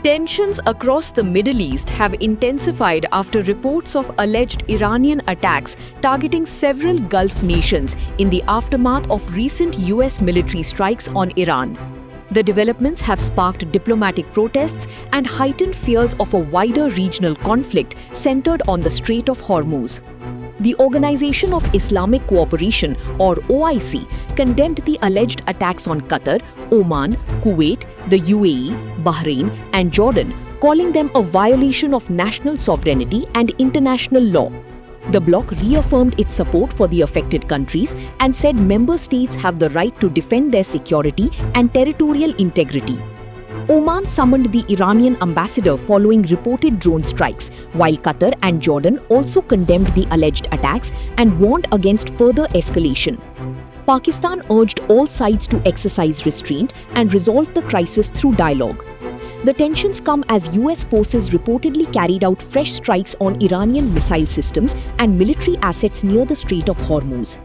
Tensions across the Middle East have intensified after reports of alleged Iranian attacks targeting several Gulf nations in the aftermath of recent US military strikes on Iran. The developments have sparked diplomatic protests and heightened fears of a wider regional conflict centered on the Strait of Hormuz. The Organization of Islamic Cooperation, or OIC, condemned the alleged attacks on Qatar, Oman, Kuwait, the UAE, Bahrain, and Jordan, calling them a violation of national sovereignty and international law. The bloc reaffirmed its support for the affected countries and said member states have the right to defend their security and territorial integrity. Oman summoned the Iranian ambassador following reported drone strikes, while Qatar and Jordan also condemned the alleged attacks and warned against further escalation. Pakistan urged all sides to exercise restraint and resolve the crisis through dialogue. The tensions come as US forces reportedly carried out fresh strikes on Iranian missile systems and military assets near the Strait of Hormuz.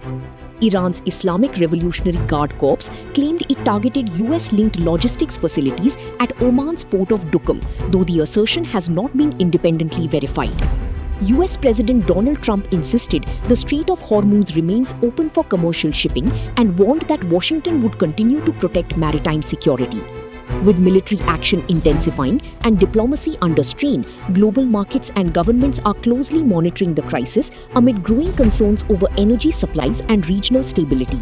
Iran's Islamic Revolutionary Guard Corps claimed it targeted US-linked logistics facilities at Oman's port of Duqm, though the assertion has not been independently verified. US President Donald Trump insisted the Strait of Hormuz remains open for commercial shipping and warned that Washington would continue to protect maritime security. With military action intensifying and diplomacy under strain, global markets and governments are closely monitoring the crisis amid growing concerns over energy supplies and regional stability.